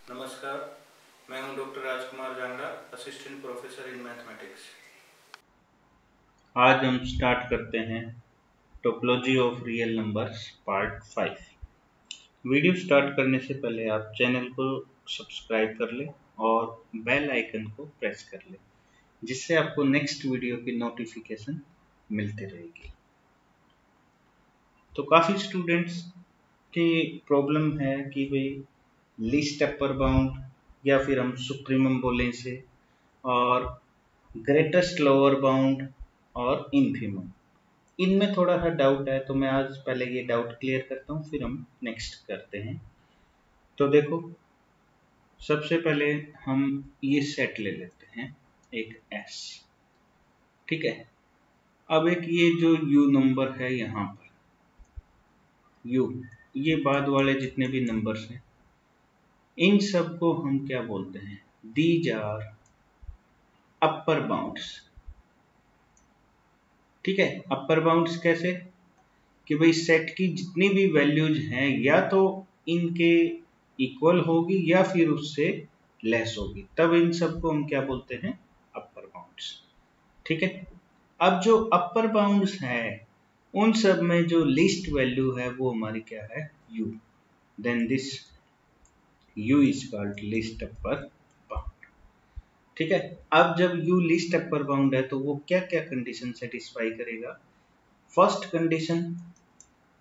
नमस्कार, मैं हूं doctor Rajkumar Jangra, assistant professor in mathematics. आज हम स्टार्ट करते हैं topology of real numbers part 5। Video start करने से पहले आप चैनल को सब्सक्राइब कर लें और बेल आइकन को प्रेस कर लें, जिससे आपको नेक्स्ट वीडियो की नोटिफिकेशन मिलती रहेगी। तो काफ़ी स्टूडेंट्स की प्रॉब्लम है कि भाई लीस्ट अपर बाउंड या फिर हम सुप्रीमम बोलें इसे, और ग्रेटेस्ट लोअर बाउंड और इनफीमम, इनमें थोड़ा सा डाउट है। तो मैं आज पहले ये डाउट क्लियर करता हूँ, फिर हम नेक्स्ट करते हैं। तो देखो, सबसे पहले हम ये सेट ले लेते हैं, एक एस, ठीक है। अब एक ये जो यू नंबर है, यहाँ पर यू, ये बाद वाले जितने भी नंबर्स हैं, इन सब को हम क्या बोलते हैं? दीज आर अपर बाउंड्स, ठीक है। अपर बाउंड्स कैसे? कि भाई सेट की जितनी भी वैल्यूज हैं या तो इनके इक्वल होगी या फिर उससे लेस होगी, तब इन सबको हम क्या बोलते हैं? अपर बाउंड्स, ठीक है। अब जो अपर बाउंड्स है, उन सब में जो लीस्ट वैल्यू है वो हमारी क्या है? u। Then this u is called least upper bound, ठीक है। अब जब u लीस्ट अपर बाउंड है तो वो क्या क्या कंडीशन सेटिस्फाई करेगा? फर्स्ट कंडीशन,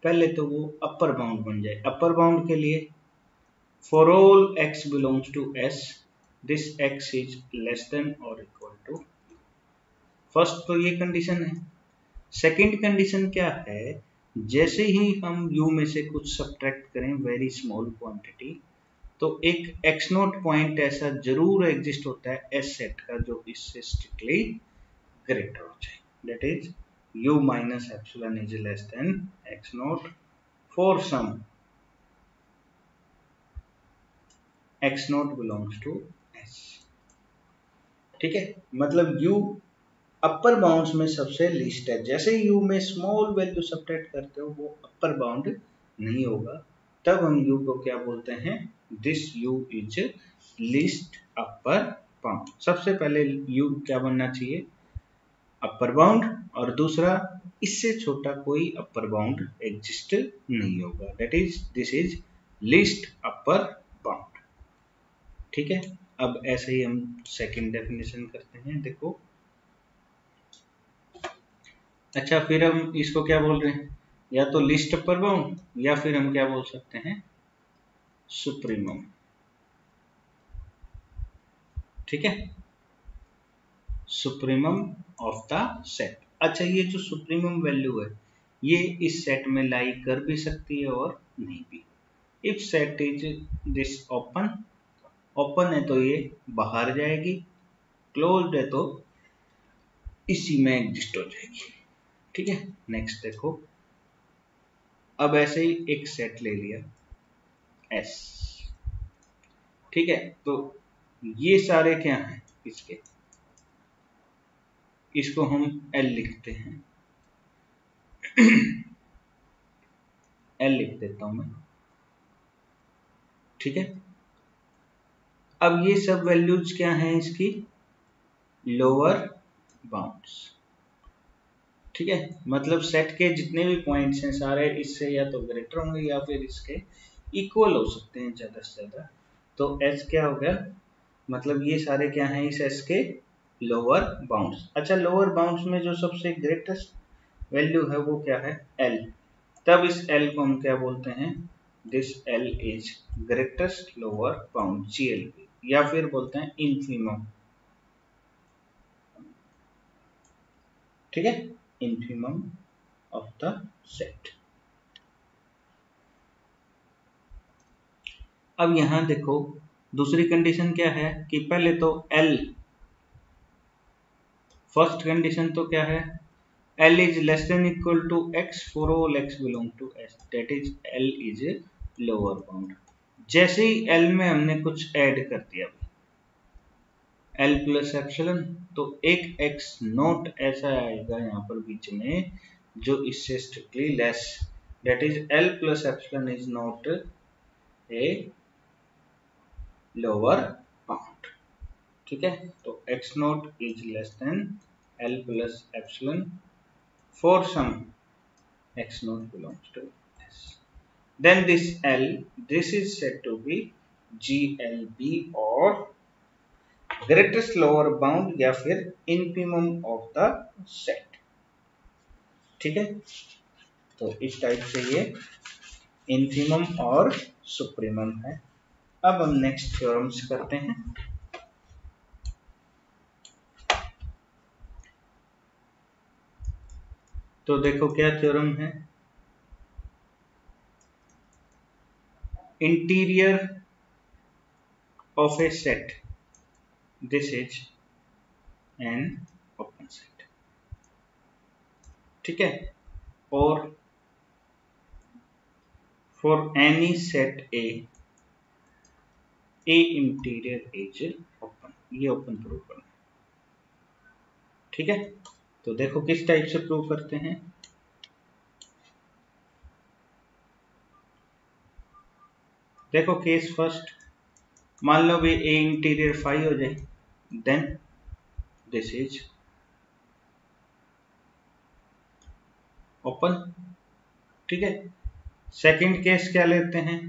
पहले तो वो अपर बाउंड बन जाए। अपर बाउंड के लिए for all x belongs to s, this x is less than और इक्वल टू। फर्स्ट तो ये कंडीशन है। सेकंड कंडीशन क्या है? जैसे ही हम u में से कुछ सब्ट्रैक्ट करें, वेरी स्मॉल क्वांटिटी, तो एक x नॉट पॉइंट ऐसा जरूर एग्जिस्ट होता है s सेट का जो इससे स्ट्रिक्टली ग्रेटर हो जाए, that is u minus epsilon is less than x naught for some x naught belongs to s, ठीक है। मतलब u अपर बाउंड्स में सबसे लीस्ट है। जैसे u में स्मॉल वैल्यू सब्ट्रैक्ट करते हो, वो अपर बाउंड नहीं होगा, तब हम u को क्या बोलते हैं? This u is least upper bound. सबसे पहले u क्या बनना चाहिए? अपर बाउंड, और दूसरा, इससे छोटा कोई अपर बाउंड एग्जिस्ट नहीं होगा, that is this is least upper bound, ठीक है। अब ऐसे ही हम सेकंड डेफिनेशन करते हैं। देखो, अच्छा, फिर हम इसको क्या बोल रहे हैं? या तो लिस्ट अपर बाउंड, या फिर हम क्या बोल सकते हैं? सुप्रीमम, ठीक है। Supremum of the set. अच्छा, ये जो सुप्रीमम वैल्यू है, ये इस सेट में लाई कर भी सकती है और नहीं भी। If set is this open, open है तो ये बाहर जाएगी, क्लोज्ड है तो इसी में एग्जिस्ट हो जाएगी, ठीक है। नेक्स्ट देखो, अब ऐसे ही एक सेट ले लिया S, ठीक है। तो ये सारे क्या हैं इसके? इसको हम L लिखते हैं, L लिख देता हूं मैं, ठीक है। अब ये सब वैल्यूज क्या हैं इसकी? लोअर बाउंड्स, ठीक है। मतलब सेट के जितने भी पॉइंट्स हैं सारे इससे या तो ग्रेटर होंगे या फिर इसके इक्वल हो सकते हैं ज्यादा से ज्यादा। तो S क्या हो गया? मतलब ये सारे क्या हैं इस S के लोअर बाउंड्स। अच्छा, लोअर बाउंड्स में जो सबसे ग्रेटेस्ट वैल्यू है वो क्या है? L। तब इस L को हम क्या बोलते हैं? This L is greatest lower bound, GLB, या फिर बोलते हैं इनफीमम, ठीक है। Infimum of the set. अब यहां देखो, दूसरी कंडीशन क्या है? कि पहले तो L, फर्स्ट कंडीशन तो क्या है? L is less than equal to x for all x belong to S, that is L is a lower bound। जैसे ही L में हमने कुछ ऐड कर दिया, L प्लस एप्सिलॉन, तो एक x नॉट ऐसा आएगा यहाँ पर बीच में जो इससे strictly less, that is L plus epsilon is not a lower bound. ठीक है, तो x naught is less than L plus epsilon for some x naught belongs to S, then this is said to be GLB or greatest lower bound या फिर infimum of the set। ठीक है, तो इस type से ये infimum और supremum है। अब हम नेक्स्ट थ्योरम्स करते हैं। तो देखो क्या थ्योरम है, interior of A set, this is an open set. ठीक है, और for any set A interior is open, ये ओपन प्रूव करना। ठीक है, तो देखो किस टाइप से प्रूव करते हैं। देखो केस फर्स्ट, मान लो भी ए इंटीरियर 5 हो जाए, देन दिस इज ओपन। ठीक है, सेकंड केस क्या लेते हैं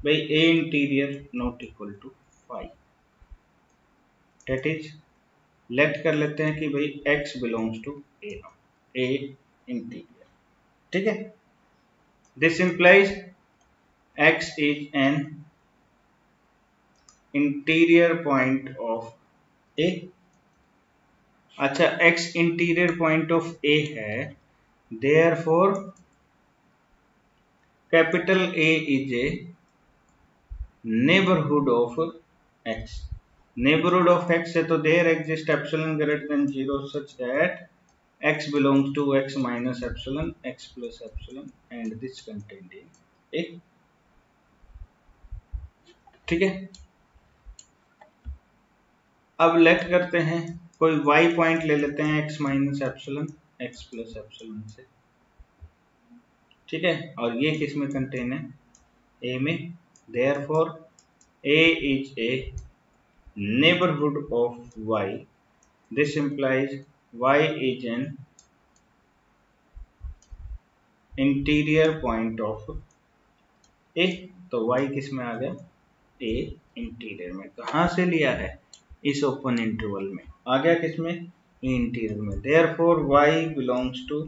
भाई, A interior not equal to 5, that is let कर लेते हैं कि भाई x belongs to A interior. ठीक है, this implies x is an interior point of A. अच्छा, x interior point of A है, therefore capital A is A neighbourhood of x। Neighbourhood of x है तो there exist epsilon greater than 0 such that x belongs to x minus epsilon, x plus epsilon and this contained in A। ठीक है, अब late करते हैं कोई y point ले लेते हैं x minus epsilon x plus epsilon से। ठीक है, और ये किस में कंटेन है, A में, therefore A is a neighborhood of y, this implies y is an interior point of A. तो y किस में आ गया, ए इंटीरियर में। कहाँ से लिया है, इस ओपन इंटरवल में आ गया, किस में, इंटीरियर में। Therefore y belongs to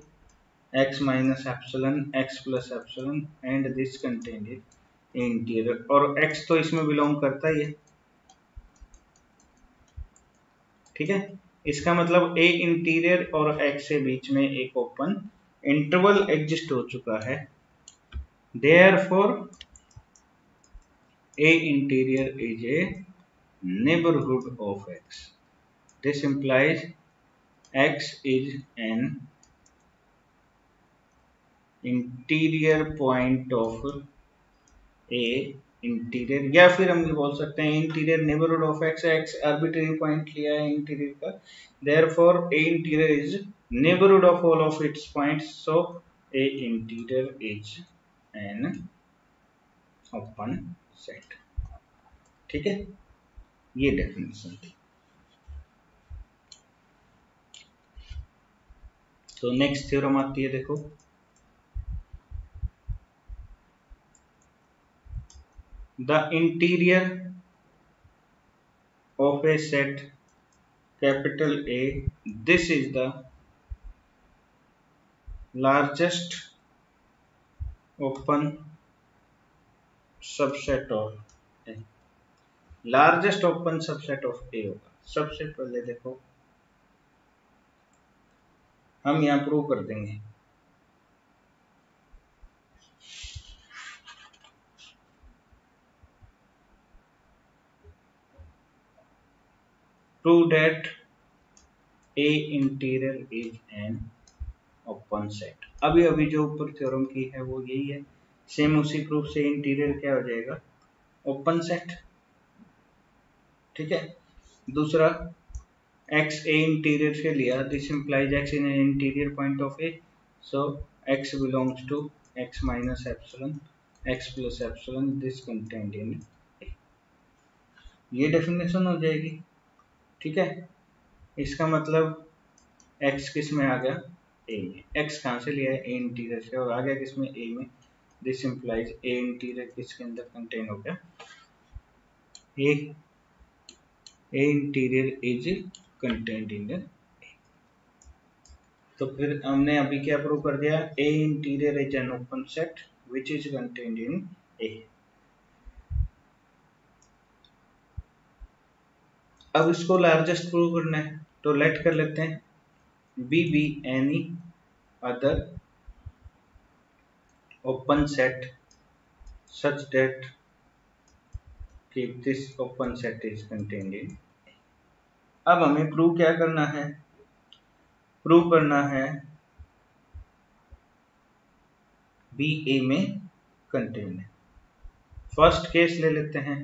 x minus epsilon x plus epsilon and this contained in interior, और x तो इसमें बिलोंग करता ही है। ठीक है, इसका मतलब a इंटीरियर और x से बीच में एक ओपन इंटरवल एग्जिस्ट हो चुका है। Therefore, A interior is a neighborhood of x. This implies x is an interior point of A interior, या फिर हम ये बोल सकते हैं इंटीरियर नेबरहुड ऑफ एक्स है, एक्स आर्बिट्रेरी पॉइंट लिया है इंटीरियर का, therefore A interior is neighbourhood of all of its points, so A interior is an open set. ठीक है, ये डेफिनेशन थी। तो नेक्स्ट थ्योरम आती है, देखो the interior of a set capital A, this is the largest open subset of A। Largest open subset of A होगा। सबसे पहले देखो हम यहाँ प्रूव कर देंगे, prove that A interior is an open set। अभी अभी जो ऊपर थ्योरम की है वो यही है, सेम उसी प्रूफ से इंटीरियर क्या हो जाएगा, ओपन सेट। ठीक है, दूसरा x a इंटीरियर से लिया, this implies x in an interior point of a, so x belongs to x minus epsilon x plus epsilon, this contained in a। ये डेफिनेशन हो जाएगी। ठीक है, इसका मतलब x किस में आ गया, a में। x कहाँ से लिया है, a इंटीरियर से, और आ गया किस में, a में। दिस इंप्लाइज a इंटीरियर किसके अंदर कंटेन हो गया, a interior is content in the. तो फिर हमने अभी क्या प्रूव कर दिया, a interior is an open set which is content in a। अब इसको लार्जेस्ट प्रूव करना है, तो लेट कर लेते हैं B be any other open set such that कि this open set is contained in. अब हमें प्रूव क्या करना है, प्रूव करना है बी ए में कंटेन है। फर्स्ट केस ले लेते हैं,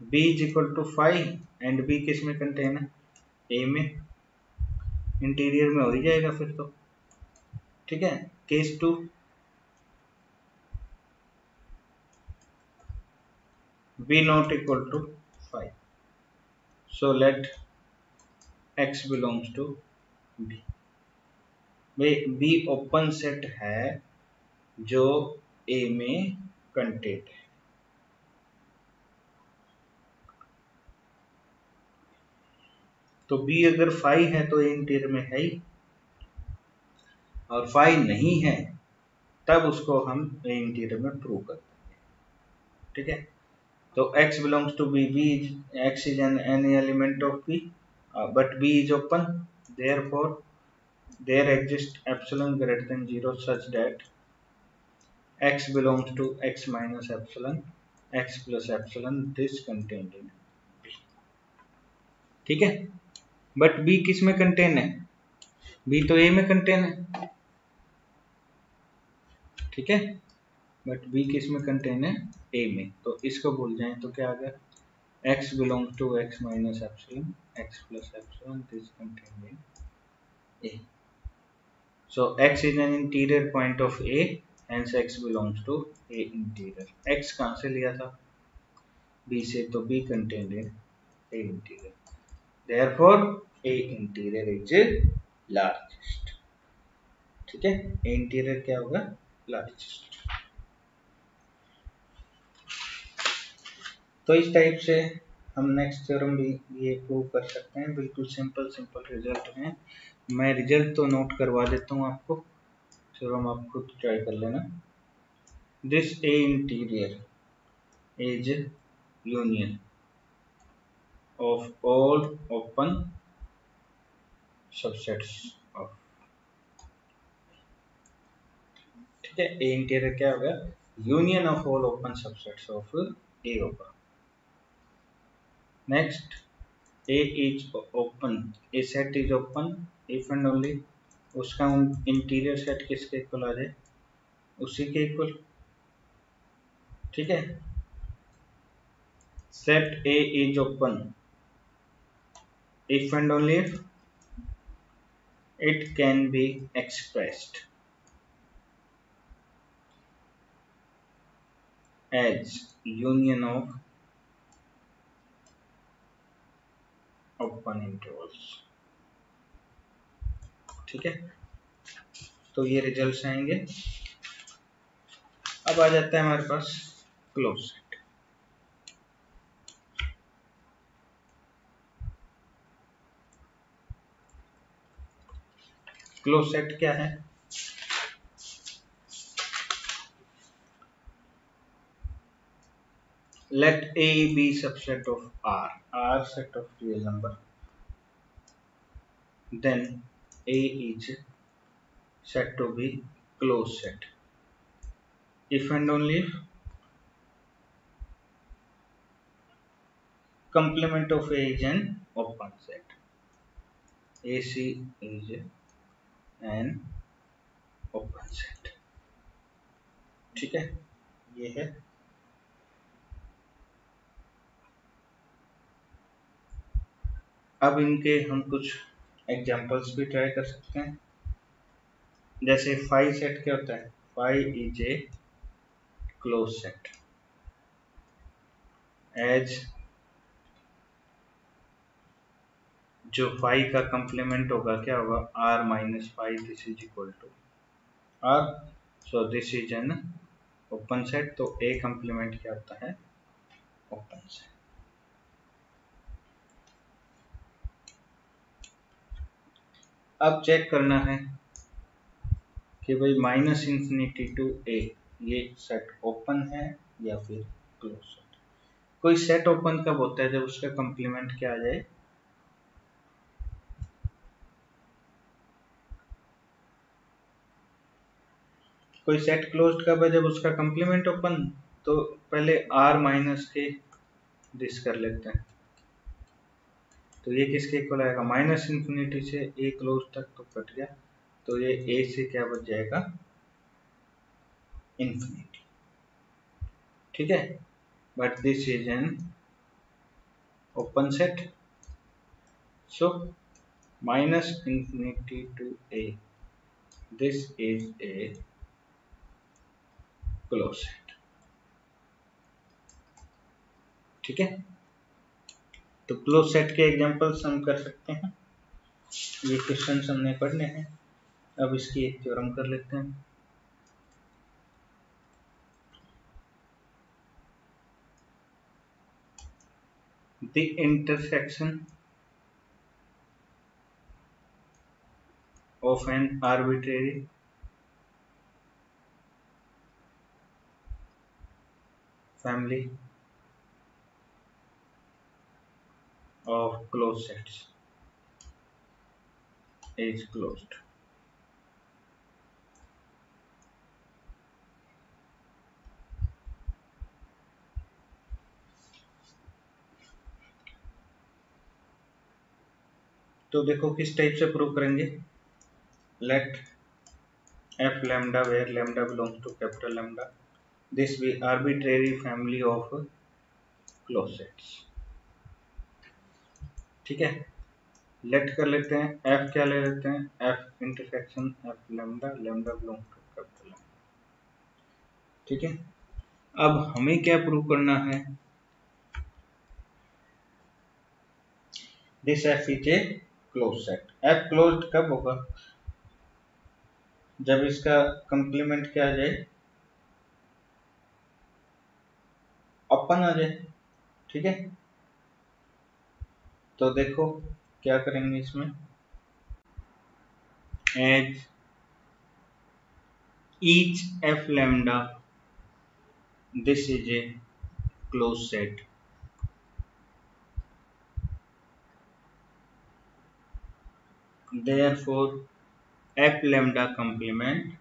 b is equal to 5 and b किस में कंटेन है, a में। इंटीरियर में हो ही जाएगा फिर तो। ठीक है, case 2, b not equal to 5, so let x belongs to b। भाई b ओपन सेट है जो a में कंटेंट है। तो b अगर 5 है तो a इंटीरियर में है ही, और 5 नहीं है तब उसको हम a इंटीरियर में प्रूव करते हैं। ठीक है, तो x belongs to b, x is any element of b, but b is open, therefore there exists epsilon greater than 0 such that x belongs to x minus epsilon, x plus epsilon, this contained in b। ठीक है, but b किस में contain है, b तो a में contain है। ठीक है, बट b किस में कंटेन है, a में। तो इसको भूल जाएं तो क्या आ गया, x belongs to x minus epsilon, x plus epsilon, this contained in a। So x is an interior point of a, hence x belongs to a interior। x कहाँ से लिया था, b से, तो b contained in a interior, therefore a interior is largest। ठीक है, a interior क्या होगा, largest। तो इस टाइप से हम नेक्स्ट थ्योरम भी ये प्रूव कर सकते हैं। बिल्कुल सिंपल सिंपल रिजल्ट हैं। मैं रिजल्ट तो नोट करवा देता हूँ आपको, थ्योरम आप खुद ट्राई कर लेना। This A interior is union of all open subsets of. ठीक है, ए इंटीरियर क्या होगा, union of all open subsets of A होगा। Next, A is open, A set is open if and only उसका interior set किसके equal आ जाए, उसी के इक्वल। ठीक है, set A is open if and only if it can be expressed as union of open intervals। ठीक है, तो ये रिजल्ट्स आएंगे। अब आ जाता है हमारे पास क्लोज सेट। क्लोज सेट क्या है, let A be subset of R set of real number, then A is said to be closed set if and only if complement of A is an open set, AC is an open set। ठीक है, ये है। अब इनके हम कुछ examples भी try कर सकते हैं। जैसे फाई सेट क्या होता है, phi is a close set as जो फाई का कंप्लीमेंट होगा क्या होगा, R minus phi, this is equal to R, so this is an open set. तो ए कंप्लीमेंट क्या होता है, ओपन सेट। अब चेक करना है कि भाई माइनस इंफिनिटी टू ए ये सेट ओपन है या फिर क्लोज सेट। कोई सेट ओपन कब होता है, जब उसका कंप्लीमेंट क्या आ जाए, कोई सेट क्लोज्ड कब है, जब उसका कंप्लीमेंट ओपन। तो पहले आर माइनस के दिस कर लेते हैं, तो ये किसके इक्वल आएगा, माइनस इंफिनिटी से ए क्लोज तक तो कट गया, तो ये ए से क्या बच जाएगा, इंफिनिटी। ठीक है, but this is an open set, so minus infinity to a, this is a close set. ठीक है, तो क्लोज सेट के एग्जांपल्स हम कर सकते हैं, ये क्वेश्चन हमने पढ़ने हैं। अब इसकी एक थ्योरम कर लेते हैं। The intersection of an arbitrary family of closed sets is closed। तो देखो किस टाइप से प्रूव करेंगे, late f lambda where lambda belongs to capital lambda this be arbitrary family of closed sets। ठीक है, लेट कर लेते हैं, f क्या ले लेते हैं, f intersection f lambda, lambda belongs to capital lambda। ठीक है, अब हमें क्या प्रूव करना है, this f is a close set. f closed कब होगा, जब इसका कंप्लीमेंट क्या आ जाए, ओपन आ जाए। ठीक है, तो देखो क्या करेंगे इसमें, as each f lambda this is a close set, therefore f lambda complement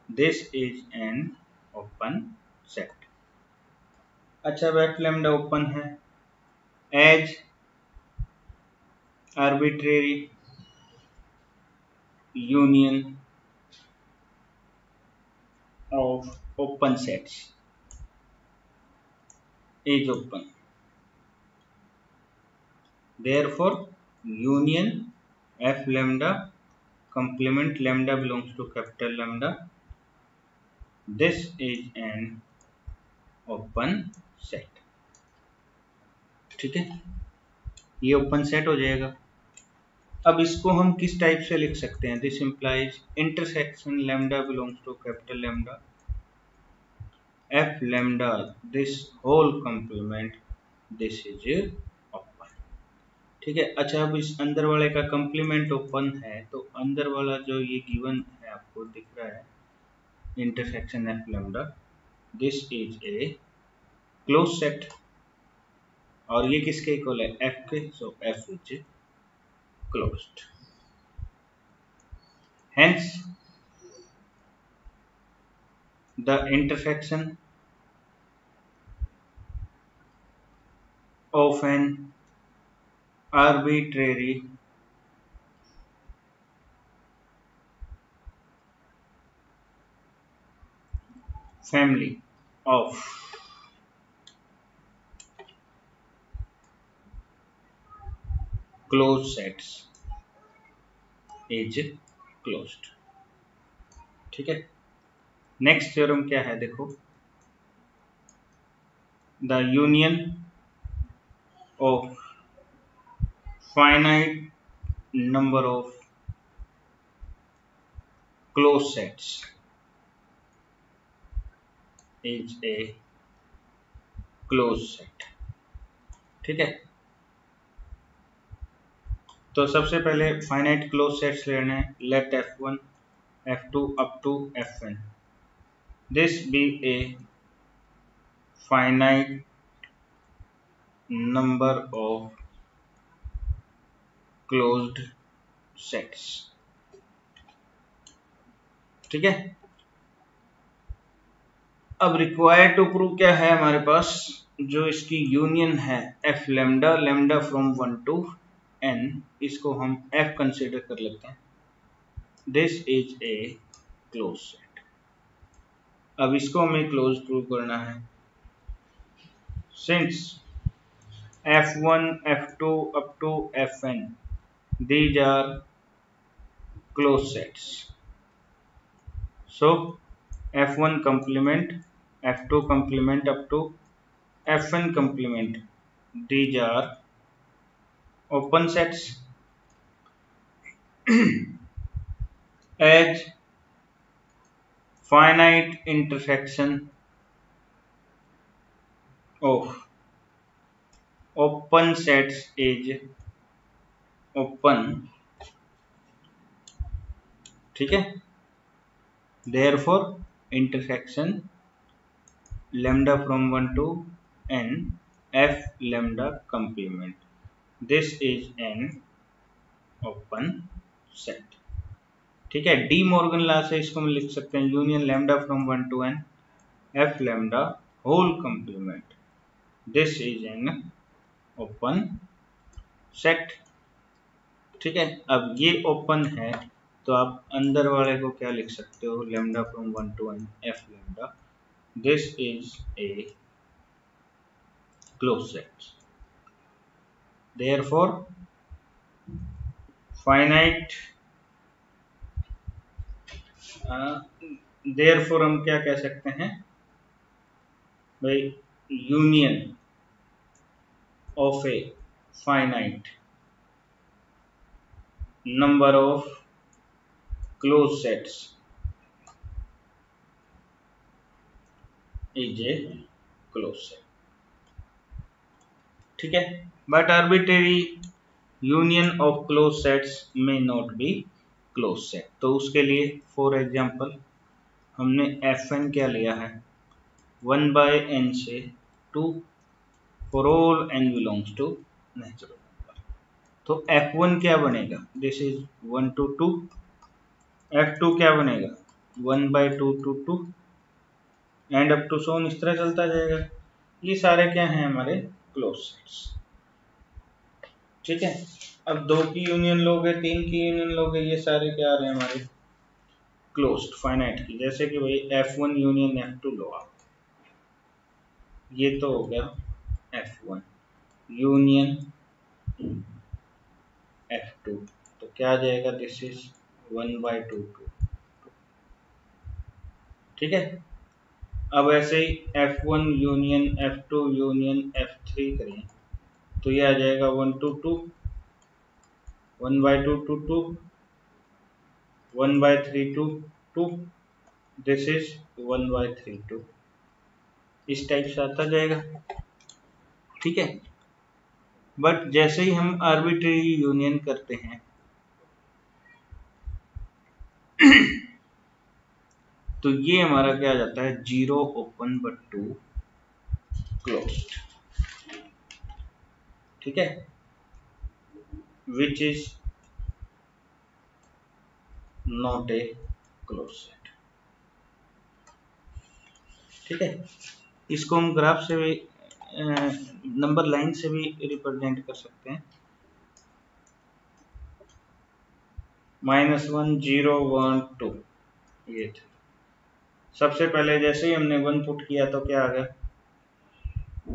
this is an open set। अच्छा, अब f lambda ओपन है, as arbitrary union of open sets is open, therefore union f lambda complement lambda belongs to capital lambda, this is an open set। ठीक है, ये open set हो जाएगा। अब इसको हम किस टाइप से लिख सकते हैं, this implies intersection lambda belongs to capital lambda, F lambda this whole complement, this is open. ठीक है, अच्छा अब इस अंदर वाले का कंप्लीमेंट ओपन है, तो अंदर वाला जो ये गिवन है आपको दिख रहा है, intersection F lambda, this is a close set, और ये किसके इक्वल है, एफ के, so F is closed. Hence, the intersection of an arbitrary family of closed sets is closed। ठीक है, नेक्स्ट थ्योरम क्या है देखो, the union of finite number of closed sets is a closed set। ठीक है, तो सबसे पहले फाइनाइट क्लोज सेट्स लेने हैं। Let f1 f2 up to fn this be a finite number of closed sets. ठीक है, अब रिक्वायर्ड टू प्रूव क्या है हमारे पास, जो इसकी यूनियन है F lambda, lambda from 1 to n, इसको हम f कंसिडर कर लेते हैं। This is a close set. अब इसको हमें क्लोज प्रूव करना है। Since f1 f2 up to fn these are closed sets, so f1 complement f2 complement up to fn complement, these are open sets as finite intersection of open sets is open। ठीक है, therefore intersection lambda from 1 to n f lambda complement, this is an open set। ठीक है, De Morgan law से इसको हम लिख सकते हैं union lambda from 1 to n f lambda whole complement, this is an open set. ठीक है, अब ये ओपन है तो आप अंदर वाले को क्या लिख सकते हो, lambda from 1 to n f lambda, this is a close set. Therefore finite, therefore हम क्या कह सकते हैं भाई, union of a finite number of close sets is a close set. ठीक है, but arbitrary union of close sets may not be close set. तो उसके लिए फॉर एग्जांपल हमने fn क्या लिया है 1 बाय n से 2 for all n belongs to natural number. तो f1 क्या बनेगा, दिस इज 1 to 2, f2 क्या बनेगा 1 by 2 to 2 and up to so on, इस तरह चलता जाएगा। ये सारे क्या हैं हमारे क्लोज सेट्स। ठीक है, अब 2 की यूनियन लोगे, 3 की यूनियन लोगे, ये सारे क्या आ रहे हैं हमारे क्लोज्ड फाइनाइट की। जैसे कि भाई f1 यूनियन f2 लो आप, ये तो हो गया f1 यूनियन f2, तो क्या आ जाएगा, दिस इज 1 by 2 2। ठीक है, अब ऐसे ही f1 union f2 union f3 करें तो ये आ जाएगा 1 to 2, 1 by 2 to 2, 1 by 3 to 2, this is 1 by 3 2, इस टाइप से आता जाएगा। ठीक है, बट जैसे ही हम आर्बिट्रेरी यूनियन करते हैं तो ये हमारा क्या आ जाता है, 0 ओपन बट 2 क्लोज्ड। ठीक है, which is not A close set. ठीक है, इसको हम ग्राफ से भी नंबर लाइन से भी रिप्रेजेंट कर सकते हैं, -1 0 1 2, ये थे। सबसे पहले जैसे ही हमने 1 पुट किया तो क्या आ गया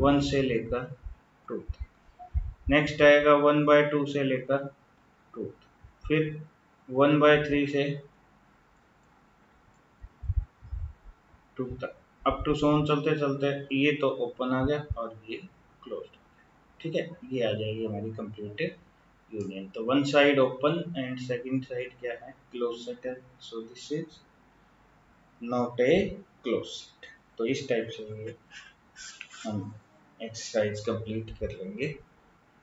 1 से लेकर 2, नेक्स्ट आएगा 1 by 2 से लेकर 2, फिर 1 by 3 से 2 तक, अप टू सोन चलते चलते ये तो ओपन आ गया और ये क्लोज। ठीक है, ये आ जाएगी हमारी कंप्लीटेड यूनियन। तो one side open and second side क्या है, क्लोज सेट है। सो this is not A close set. तो इस टाइप से ये हम एक्सरसाइज कंप्लीट कर लेंगे,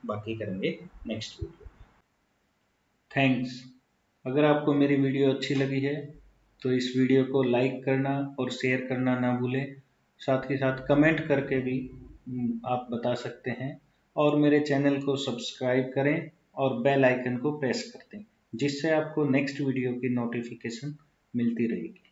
बाकी करेंगे नेक्स्ट वीडियो। थैंक्स। अगर आपको मेरी वीडियो अच्छी लगी है तो इस वीडियो को लाइक करना और शेयर करना ना भूलें। साथ ही साथ कमेंट करके भी आप बता सकते हैं, और मेरे चैनल को सब्सक्राइब करें और बेल आइकन को प्रेस कर दें, जिससे आपको नेक्स्ट वीडियो की नोटिफिकेशन मिलती रहेगी।